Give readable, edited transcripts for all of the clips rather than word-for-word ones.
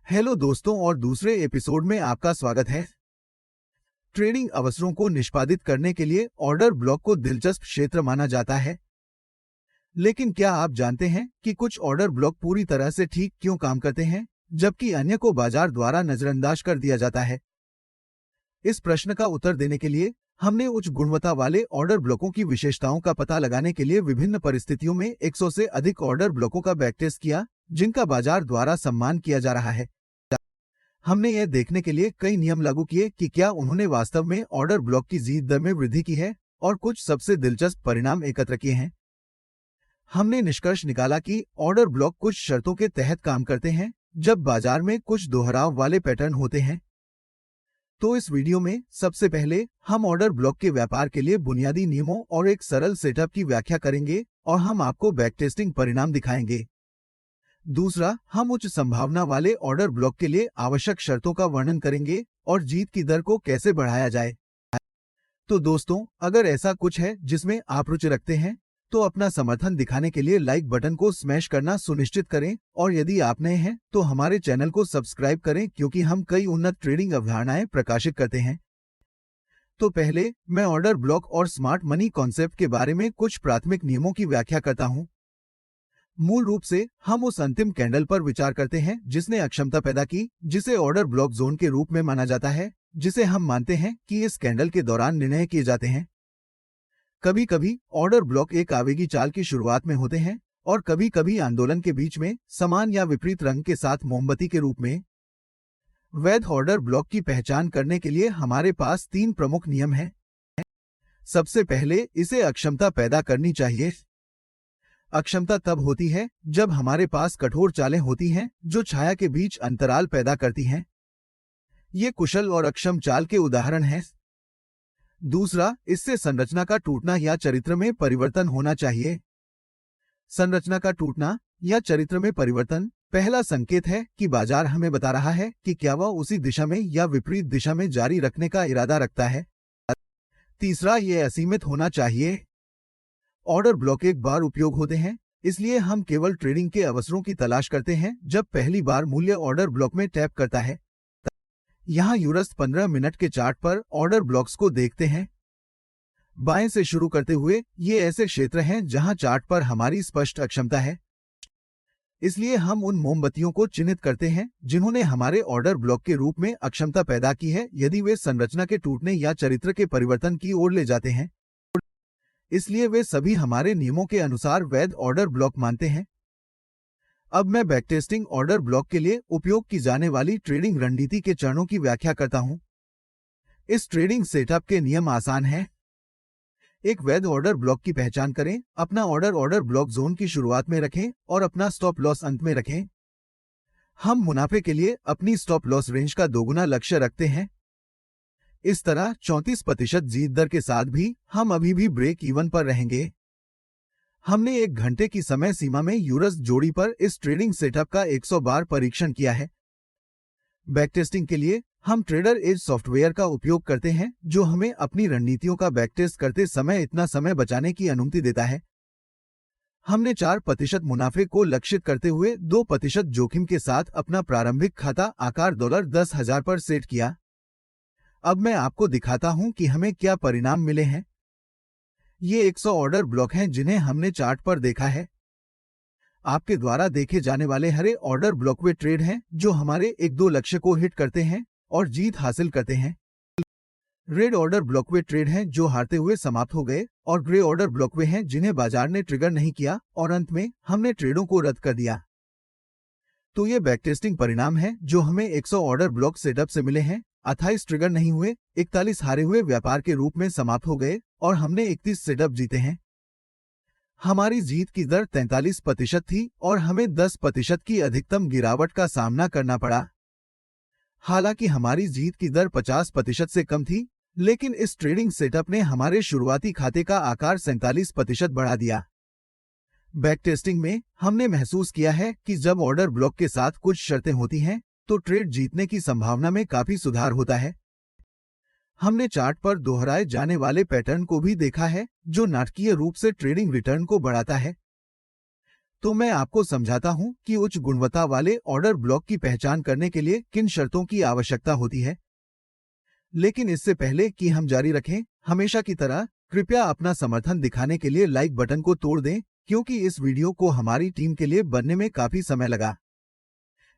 Hello दोस्तों और दूसरे एपिसोड में आपका स्वागत है। ट्रेडिंग अवसरों को निष्पादित करने के लिए ऑर्डर ब्लॉक को दिलचस्प क्षेत्र माना जाता है। लेकिन क्या आप जानते हैं कि कुछ ऑर्डर ब्लॉक पूरी तरह से ठीक क्यों काम करते हैं, जबकि अन्य को बाजार द्वारा नजरअंदाज कर दिया जाता है? इस प्रश्न का उत्तर देने के लिए हमने उच्च गुणवत्ता वाले ऑर्डर ब्लॉकों की विशेषताओं का पता लगाने के लिए विभिन्न परिस्थितियों में 100 से अधिक ऑर्डर ब्लॉकों का बैकटेस्ट किया, जिनका बाजार द्वारा सम्मान किया जा रहा है। हमने यह देखने के लिए कई नियम लागू किए कि क्या उन्होंने वास्तव में ऑर्डर ब्लॉक की जीत दर में वृद्धि की है, और कुछ सबसे दिलचस्प परिणाम एकत्र किए हैं। हमने निष्कर्ष निकाला कि ऑर्डर ब्लॉक कुछ शर्तों के तहत काम करते हैं, जब बाजार में कुछ दोहराव वाले पैटर्न होते हैं। तो इस वीडियो में सबसे पहले हम ऑर्डर ब्लॉक के व्यापार के लिए बुनियादी नियमों और एक सरल सेटअप की व्याख्या करेंगे, और हम आपको बैकटेस्टिंग परिणाम दिखाएंगे। दूसरा, हम उच्च संभावना वाले ऑर्डर ब्लॉक के लिए आवश्यक शर्तों का वर्णन करेंगे और जीत की दर को कैसे बढ़ाया जाए। तो दोस्तों, अगर ऐसा कुछ है जिसमें आप रुचि रखते हैं, तो अपना समर्थन दिखाने के लिए लाइक बटन को स्मैश करना सुनिश्चित करें, और यदि आप नए हैं तो हमारे चैनल को सब्सक्राइब करें, क्योंकि हम कई उन्नत ट्रेडिंग अवधारणाएं प्रकाशित करते हैं। तो पहले मैं ऑर्डर ब्लॉक और स्मार्ट मनी कॉन्सेप्ट के बारे में कुछ प्राथमिक नियमों की व्याख्या करता हूं। मूल रूप से हम उस अंतिम कैंडल पर विचार करते हैं जिसने अक्षमता पैदा की, जिसे ऑर्डर ब्लॉक जोन के रूप में माना जाता है, जिसे हम मानते हैं कि इस कैंडल के दौरान निर्णय किए जाते हैं। कभी कभी ऑर्डर ब्लॉक एक आवेगी चाल की शुरुआत में होते हैं, और कभी कभी आंदोलन के बीच में समान या विपरीत रंग के साथ मोमबत्ती के रूप में। वैध ऑर्डर ब्लॉक की पहचान करने के लिए हमारे पास 3 प्रमुख नियम हैं। सबसे पहले, इसे अक्षमता पैदा करनी चाहिए। अक्षमता तब होती है जब हमारे पास कठोर चालें होती हैं जो छाया के बीच अंतराल पैदा करती हैं। ये कुशल और अक्षम चाल के उदाहरण हैं। दूसरा, इससे संरचना का टूटना या चरित्र में परिवर्तन होना चाहिए। संरचना का टूटना या चरित्र में परिवर्तन पहला संकेत है कि बाजार हमें बता रहा है कि क्या वह उसी दिशा में या विपरीत दिशा में जारी रखने का इरादा रखता है। तीसरा, यह असीमित होना चाहिए। ऑर्डर ब्लॉक एक बार उपयोग होते हैं, इसलिए हम केवल ट्रेडिंग के अवसरों की तलाश करते हैं जब पहली बार मूल्य ऑर्डर ब्लॉक में टैप करता है। यहाँ यूरस 15 मिनट के चार्ट पर ऑर्डर ब्लॉक्स को देखते हैं। बाएं से शुरू करते हुए, ये ऐसे क्षेत्र हैं जहां चार्ट पर हमारी स्पष्ट अक्षमता है। इसलिए हम उन मोमबत्तियों को चिन्हित करते हैं जिन्होंने हमारे ऑर्डर ब्लॉक के रूप में अक्षमता पैदा की है, यदि वे संरचना के टूटने या चरित्र के परिवर्तन की ओर ले जाते हैं। इसलिए वे सभी हमारे नियमों के अनुसार वैध ऑर्डर ब्लॉक मानते हैं। अब मैं बैकटेस्टिंग ऑर्डर ब्लॉक के लिए उपयोग की जाने वाली ट्रेडिंग रणनीति के चरणों की व्याख्या करता हूं। इस ट्रेडिंग सेटअप के नियम आसान हैं। एक वैध ऑर्डर ब्लॉक की पहचान करें, अपना ऑर्डर ब्लॉक जोन की शुरुआत में रखें और अपना स्टॉप लॉस अंत में रखें। हम मुनाफे के लिए अपनी स्टॉप लॉस रेंज का दोगुना लक्ष्य रखते हैं। इस तरह 34% जीत दर के साथ भी हम अभी भी ब्रेक इवन पर रहेंगे। हमने 1 घंटे की समय सीमा में यूरस जोड़ी पर इस ट्रेडिंग सेटअप का 100 बार परीक्षण किया है। बैकटेस्टिंग के लिए हम ट्रेडर एज सॉफ्टवेयर का उपयोग करते हैं, जो हमें अपनी रणनीतियों का बैकटेस्ट करते समय इतना समय बचाने की अनुमति देता है। हमने 4% मुनाफे को लक्षित करते हुए 2% जोखिम के साथ अपना प्रारंभिक खाता आकार $10,000 पर सेट किया। अब मैं आपको दिखाता हूं कि हमें क्या परिणाम मिले हैं। ये 100 ऑर्डर ब्लॉक हैं जिन्हें हमने चार्ट पर देखा है। आपके द्वारा देखे जाने वाले हरे ऑर्डर ब्लॉक वे ट्रेड हैं जो हमारे 1-2 लक्ष्य को हिट करते हैं और जीत हासिल करते हैं। रेड ऑर्डर ब्लॉक वे ट्रेड हैं जो हारते हुए समाप्त हो गए, और ग्रे ऑर्डर ब्लॉक वे हैं जिन्हें बाजार ने ट्रिगर नहीं किया और अंत में हमने ट्रेडों को रद्द कर दिया। तो ये बैकटेस्टिंग परिणाम हैं जो हमें 100 ऑर्डर ब्लॉक सेटअप से मिले हैं। 28 ट्रिगर नहीं हुए, 41 हारे हुए व्यापार के रूप में समाप्त हो गए, और हमने 31 सेटअप जीते हैं। हमारी जीत की दर 43% थी और हमें 10% की अधिकतम गिरावट का सामना करना पड़ा। हालांकि हमारी जीत की दर 50% से कम थी, लेकिन इस ट्रेडिंग सेटअप ने हमारे शुरुआती खाते का आकार 47% बढ़ा दिया। बैकटेस्टिंग में हमने महसूस किया है कि जब ऑर्डर ब्लॉक के साथ कुछ शर्तें होती हैं, तो ट्रेड जीतने की संभावना में काफी सुधार होता है। हमने चार्ट पर दोहराए जाने वाले पैटर्न को भी देखा है, जो नाटकीय रूप से ट्रेडिंग रिटर्न को बढ़ाता है। तो मैं आपको समझाता हूं कि उच्च गुणवत्ता वाले ऑर्डर ब्लॉक की पहचान करने के लिए किन शर्तों की आवश्यकता होती है। लेकिन इससे पहले कि हम जारी रखें, हमेशा की तरह कृपया अपना समर्थन दिखाने के लिए लाइक बटन को तोड़ दें, क्योंकि इस वीडियो को हमारी टीम के लिए बनने में काफी समय लगा।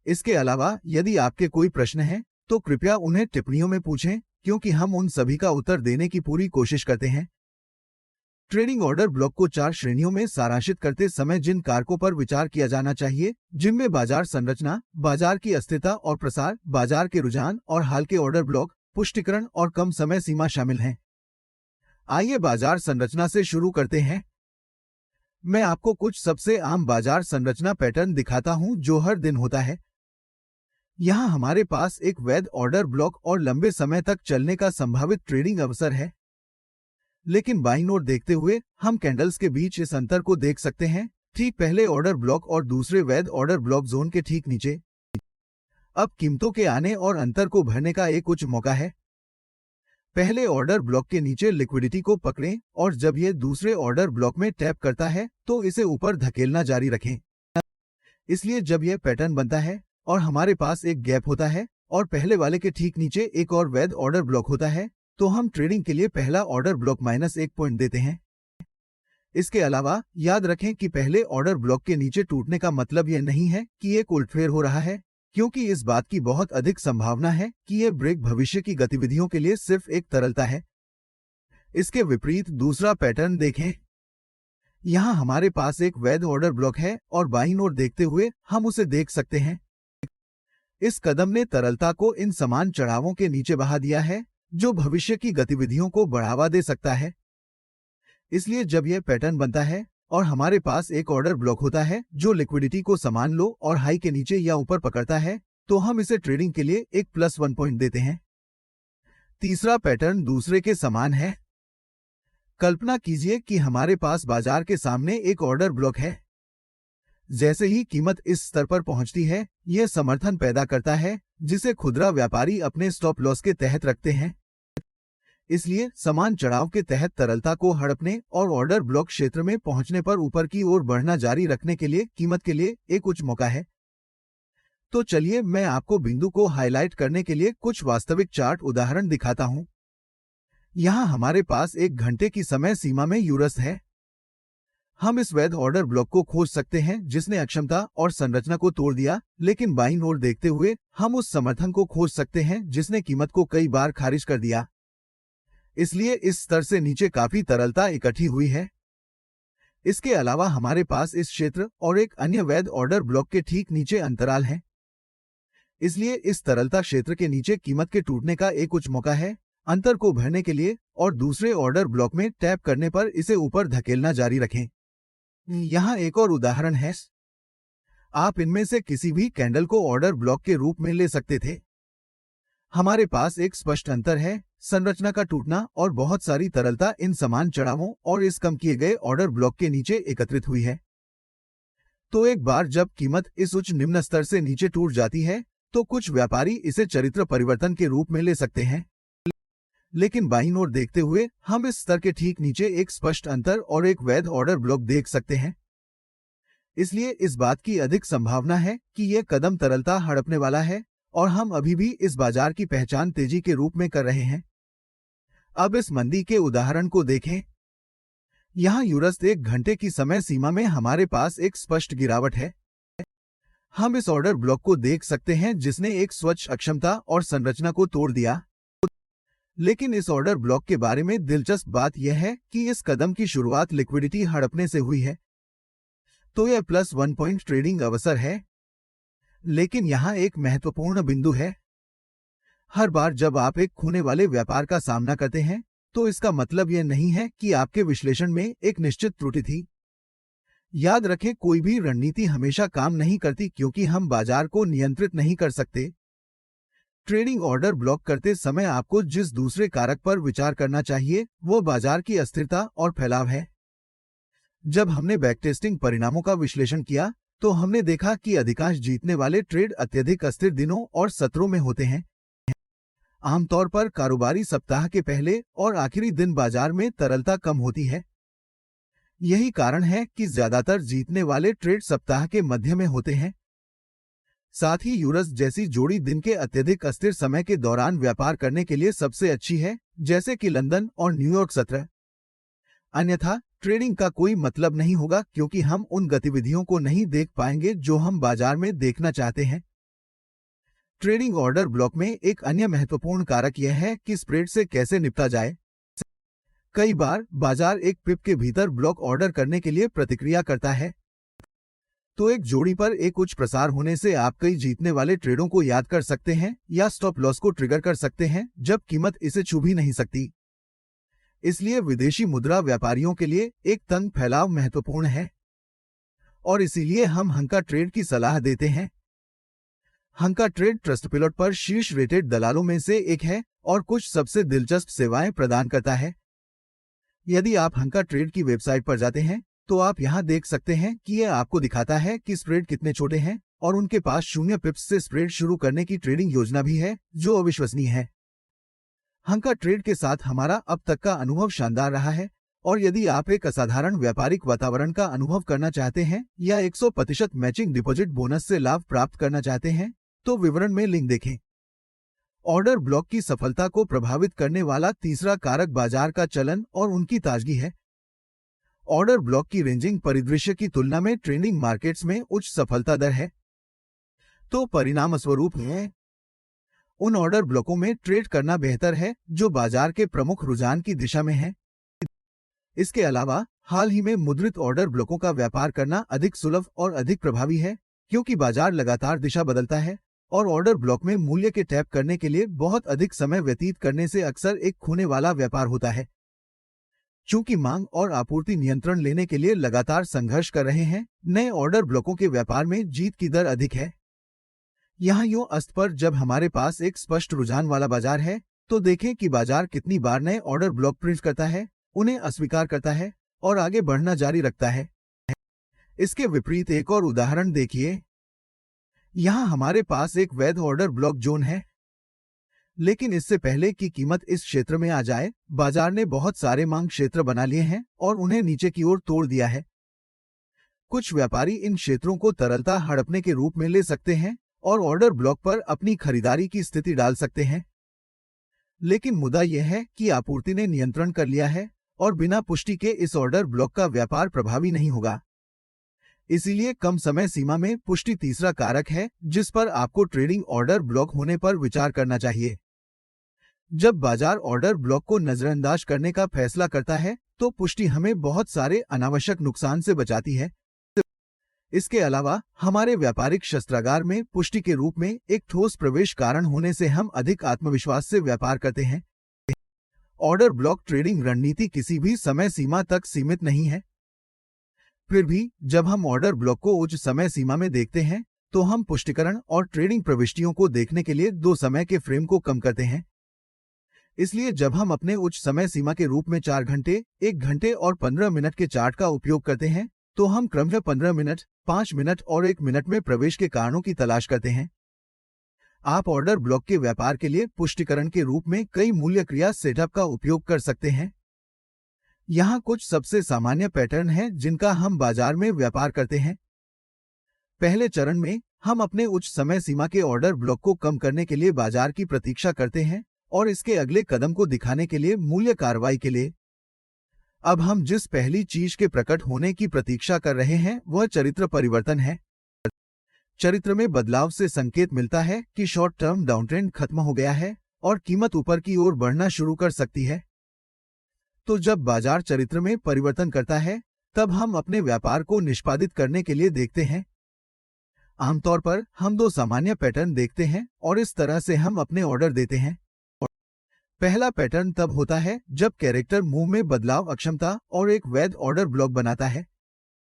इसके अलावा यदि आपके कोई प्रश्न हैं, तो कृपया उन्हें टिप्पणियों में पूछें, क्योंकि हम उन सभी का उत्तर देने की पूरी कोशिश करते हैं। ट्रेडिंग ऑर्डर ब्लॉक को 4 श्रेणियों में सारांशित करते समय जिन कारकों पर विचार किया जाना चाहिए, जिनमें बाजार संरचना, बाजार की अस्थिरता और प्रसार, बाजार के रुझान और हाल के ऑर्डर ब्लॉक, पुष्टिकरण और कम समय सीमा शामिल हैं। आइए बाजार संरचना से शुरू करते हैं। मैं आपको कुछ सबसे आम बाजार संरचना पैटर्न दिखाता हूं जो हर दिन होता है। यहां हमारे पास एक वैध ऑर्डर ब्लॉक और लंबे समय तक चलने का संभावित ट्रेडिंग अवसर है। लेकिन बाईं ओर देखते हुए हम कैंडल्स के बीच इस अंतर को देख सकते हैं, ठीक पहले ऑर्डर ब्लॉक और दूसरे वैध ऑर्डर ब्लॉक जोन के ठीक नीचे। अब कीमतों के आने और अंतर को भरने का एक उच्च मौका है। पहले ऑर्डर ब्लॉक के नीचे लिक्विडिटी को पकड़ें और जब यह दूसरे ऑर्डर ब्लॉक में टैप करता है तो इसे ऊपर धकेलना जारी रखें। इसलिए जब यह पैटर्न बनता है और हमारे पास एक गैप होता है और पहले वाले के ठीक नीचे एक और वैध ऑर्डर ब्लॉक होता है, तो हम ट्रेडिंग के लिए पहला ऑर्डर ब्लॉक -1 पॉइंट देते हैं। इसके अलावा याद रखें कि पहले ऑर्डर ब्लॉक के नीचे टूटने का मतलब यह नहीं है कि एक उलटफेर हो रहा है, क्योंकि इस बात की बहुत अधिक संभावना है कि यह ब्रेक भविष्य की गतिविधियों के लिए सिर्फ एक तरलता है। इसके विपरीत दूसरा पैटर्न देखें। यहां हमारे पास एक वैध ऑर्डर ब्लॉक है और बाईं ओर देखते हुए हम उसे देख सकते हैं। इस कदम ने तरलता को इन समान चढ़ावों के नीचे बहा दिया है, जो भविष्य की गतिविधियों को बढ़ावा दे सकता है। इसलिए जब यह पैटर्न बनता है और हमारे पास एक ऑर्डर ब्लॉक होता है जो लिक्विडिटी को समान लो और हाई के नीचे या ऊपर पकड़ता है, तो हम इसे ट्रेडिंग के लिए एक +1 पॉइंट देते हैं। तीसरा पैटर्न दूसरे के समान है। कल्पना कीजिए कि हमारे पास बाजार के सामने एक ऑर्डर ब्लॉक है। जैसे ही कीमत इस स्तर पर पहुंचती है, यह समर्थन पैदा करता है जिसे खुदरा व्यापारी अपने स्टॉप लॉस के तहत रखते हैं। इसलिए समान चढ़ाव के तहत तरलता को हड़पने और ऑर्डर ब्लॉक क्षेत्र में पहुंचने पर ऊपर की ओर बढ़ना जारी रखने के लिए कीमत के लिए एक उच्च मौका है। तो चलिए मैं आपको बिंदु को हाईलाइट करने के लिए कुछ वास्तविक चार्ट उदाहरण दिखाता हूं। यहां हमारे पास 1 घंटे की समय सीमा में यूरस है। हम इस वैध ऑर्डर ब्लॉक को खोज सकते हैं जिसने अक्षमता और संरचना को तोड़ दिया, लेकिन बाईं ओर देखते हुए हम उस समर्थन को खोज सकते हैं जिसने कीमत को कई बार खारिज कर दिया। इसलिए इस स्तर से नीचे काफी तरलता इकट्ठी हुई है। इसके अलावा हमारे पास इस क्षेत्र और एक अन्य वैध ऑर्डर ब्लॉक के ठीक नीचे अंतराल है। इसलिए इस तरलता क्षेत्र के नीचे कीमत के टूटने का एक उच्च मौका है अंतर को भरने के लिए और दूसरे ऑर्डर ब्लॉक में टैप करने पर इसे ऊपर धकेलना जारी रखें। यहां एक और उदाहरण है। आप इनमें से किसी भी कैंडल को ऑर्डर ब्लॉक के रूप में ले सकते थे। हमारे पास एक स्पष्ट अंतर है, संरचना का टूटना और बहुत सारी तरलता इन समान चढ़ावों और इस कम किए गए ऑर्डर ब्लॉक के नीचे एकत्रित हुई है। तो एक बार जब कीमत इस उच्च निम्न स्तर से नीचे टूट जाती है, तो कुछ व्यापारी इसे चरित्र परिवर्तन के रूप में ले सकते हैं। लेकिन बाईं ओर देखते हुए हम इस स्तर के ठीक नीचे एक स्पष्ट अंतर और एक वैध ऑर्डर ब्लॉक देख सकते हैं। इसलिए इस बात की अधिक संभावना है कि यह कदम तरलता हड़पने वाला है और हम अभी भी इस बाजार की पहचान तेजी के रूप में कर रहे हैं। अब इस मंदी के उदाहरण को देखें। यहां यूरस 1 घंटे की समय सीमा में हमारे पास एक स्पष्ट गिरावट है। हम इस ऑर्डर ब्लॉक को देख सकते हैं जिसने एक स्वच्छ अक्षमता और संरचना को तोड़ दिया। लेकिन इस ऑर्डर ब्लॉक के बारे में दिलचस्प बात यह है कि इस कदम की शुरुआत लिक्विडिटी हड़पने से हुई है। तो यह +1 पॉइंट ट्रेडिंग अवसर है। लेकिन यहां एक महत्वपूर्ण बिंदु है। हर बार जब आप एक खोने वाले व्यापार का सामना करते हैं, तो इसका मतलब यह नहीं है कि आपके विश्लेषण में एक निश्चित त्रुटि थी। याद रखें, कोई भी रणनीति हमेशा काम नहीं करती क्योंकि हम बाजार को नियंत्रित नहीं कर सकते। ट्रेडिंग ऑर्डर ब्लॉक करते समय आपको जिस दूसरे कारक पर विचार करना चाहिए वो बाजार की अस्थिरता और फैलाव है। जब हमने बैकटेस्टिंग परिणामों का विश्लेषण किया, तो हमने देखा कि अधिकांश जीतने वाले ट्रेड अत्यधिक अस्थिर दिनों और सत्रों में होते हैं। आमतौर पर कारोबारी सप्ताह के पहले और आखिरी दिन बाजार में तरलता कम होती है। यही कारण है कि ज्यादातर जीतने वाले ट्रेड सप्ताह के मध्य में होते हैं। साथ ही यूरस जैसी जोड़ी दिन के अत्यधिक अस्थिर समय के दौरान व्यापार करने के लिए सबसे अच्छी है, जैसे कि लंदन और न्यूयॉर्क सत्र। अन्यथा ट्रेडिंग का कोई मतलब नहीं होगा, क्योंकि हम उन गतिविधियों को नहीं देख पाएंगे जो हम बाजार में देखना चाहते हैं। ट्रेडिंग ऑर्डर ब्लॉक में एक अन्य महत्वपूर्ण कारक यह है कि स्प्रेड से कैसे निपटा जाए। कई बार बाजार एक पिप के भीतर ब्लॉक ऑर्डर करने के लिए प्रतिक्रिया करता है, तो एक जोड़ी पर एक उच्च प्रसार होने से आप कई जीतने वाले ट्रेडों को याद कर सकते हैं या स्टॉप लॉस को ट्रिगर कर सकते हैं जब कीमत इसे छू भी नहीं सकती। इसलिए विदेशी मुद्रा व्यापारियों के लिए एक तंग फैलाव महत्वपूर्ण है और इसीलिए हम हंका ट्रेड की सलाह देते हैं। हंका ट्रेड ट्रस्टपिलट पर शीर्ष रेटेड दलालों में से एक है और कुछ सबसे दिलचस्प सेवाएं प्रदान करता है। यदि आप हंका ट्रेड की वेबसाइट पर जाते हैं तो आप यहां देख सकते हैं कि यह आपको दिखाता है कि स्प्रेड कितने छोटे हैं और उनके पास 0 पिप्स से स्प्रेड शुरू करने की ट्रेडिंग योजना भी है, जो अविश्वसनीय है। हंका ट्रेड के साथ हमारा अब तक का अनुभव शानदार रहा है और यदि आप एक असाधारण व्यापारिक वातावरण का अनुभव करना चाहते हैं या 100% मैचिंग डिपॉजिट बोनस से लाभ प्राप्त करना चाहते हैं तो विवरण में लिंक देखें। ऑर्डर ब्लॉक की सफलता को प्रभावित करने वाला तीसरा कारक बाजार का चलन और उनकी ताजगी है। ऑर्डर ब्लॉक की रेंजिंग परिदृश्य की तुलना में ट्रेंडिंग मार्केट्स में उच्च सफलता दर है, तो परिणाम स्वरूप है उन ऑर्डर ब्लॉकों में ट्रेड करना बेहतर है जो बाजार के प्रमुख रुझान की दिशा में है। इसके अलावा हाल ही में मुद्रित ऑर्डर ब्लॉकों का व्यापार करना अधिक सुलभ और अधिक प्रभावी है, क्योंकि बाजार लगातार दिशा बदलता है और ऑर्डर ब्लॉक में मूल्य के टैप करने के लिए बहुत अधिक समय व्यतीत करने से अक्सर एक खोने वाला व्यापार होता है। चूंकि मांग और आपूर्ति नियंत्रण लेने के लिए लगातार संघर्ष कर रहे हैं, नए ऑर्डर ब्लॉकों के व्यापार में जीत की दर अधिक है। यहाँ यूं अस्त पर जब हमारे पास एक स्पष्ट रुझान वाला बाजार है तो देखें कि बाजार कितनी बार नए ऑर्डर ब्लॉक प्रिंट करता है, उन्हें अस्वीकार करता है और आगे बढ़ना जारी रखता है। इसके विपरीत एक और उदाहरण देखिए। यहाँ हमारे पास एक वैध ऑर्डर ब्लॉक जोन है, लेकिन इससे पहले कि कीमत इस क्षेत्र में आ जाए, बाजार ने बहुत सारे मांग क्षेत्र बना लिए हैं और उन्हें नीचे की ओर तोड़ दिया है। कुछ व्यापारी इन क्षेत्रों को तरलता हड़पने के रूप में ले सकते हैं और ऑर्डर ब्लॉक पर अपनी खरीदारी की स्थिति डाल सकते हैं, लेकिन मुद्दा यह है कि आपूर्ति ने नियंत्रण कर लिया है और बिना पुष्टि के इस ऑर्डर ब्लॉक का व्यापार प्रभावी नहीं होगा। इसीलिए कम समय सीमा में पुष्टि तीसरा कारक है जिस पर आपको ट्रेडिंग ऑर्डर ब्लॉक होने पर विचार करना चाहिए। जब बाजार ऑर्डर ब्लॉक को नजरअंदाज करने का फैसला करता है तो पुष्टि हमें बहुत सारे अनावश्यक नुकसान से बचाती है। इसके अलावा हमारे व्यापारिक शस्त्रागार में पुष्टि के रूप में एक ठोस प्रवेश कारण होने से हम अधिक आत्मविश्वास से व्यापार करते हैं। ऑर्डर ब्लॉक ट्रेडिंग रणनीति किसी भी समय सीमा तक सीमित नहीं है। फिर भी जब हम ऑर्डर ब्लॉक को उच्च समय सीमा में देखते हैं तो हम पुष्टिकरण और ट्रेडिंग प्रविष्टियों को देखने के लिए 2 समय के फ्रेम को कम करते हैं। इसलिए जब हम अपने उच्च समय सीमा के रूप में 4 घंटे, 1 घंटे और 15 मिनट के चार्ट का उपयोग करते हैं तो हम क्रमशः 15 मिनट, 5 मिनट और 1 मिनट में प्रवेश के कारणों की तलाश करते हैं। आप ऑर्डर ब्लॉक के व्यापार के लिए पुष्टिकरण के रूप में कई मूल्य क्रिया सेटअप का उपयोग कर सकते हैं। यहाँ कुछ सबसे सामान्य पैटर्न हैं जिनका हम बाजार में व्यापार करते हैं। पहले चरण में हम अपने उच्च समय सीमा के ऑर्डर ब्लॉक को कम करने के लिए बाजार की प्रतीक्षा करते हैं और इसके अगले कदम को दिखाने के लिए मूल्य कार्रवाई के लिए। अब हम जिस पहली चीज के प्रकट होने की प्रतीक्षा कर रहे हैं वह चरित्र परिवर्तन है। चरित्र में बदलाव से संकेत मिलता है कि शॉर्ट टर्म डाउनट्रेंड खत्म हो गया है और कीमत ऊपर की ओर बढ़ना शुरू कर सकती है। तो जब बाजार चरित्र में परिवर्तन करता है तब हम अपने व्यापार को निष्पादित करने के लिए देखते हैं। आमतौर पर हम 2 सामान्य पैटर्न देखते हैं और इस तरह से हम अपने ऑर्डर देते हैं। पहला पैटर्न तब होता है जब कैरेक्टर मूव में बदलाव अक्षमता और एक वैध ऑर्डर ब्लॉक बनाता है।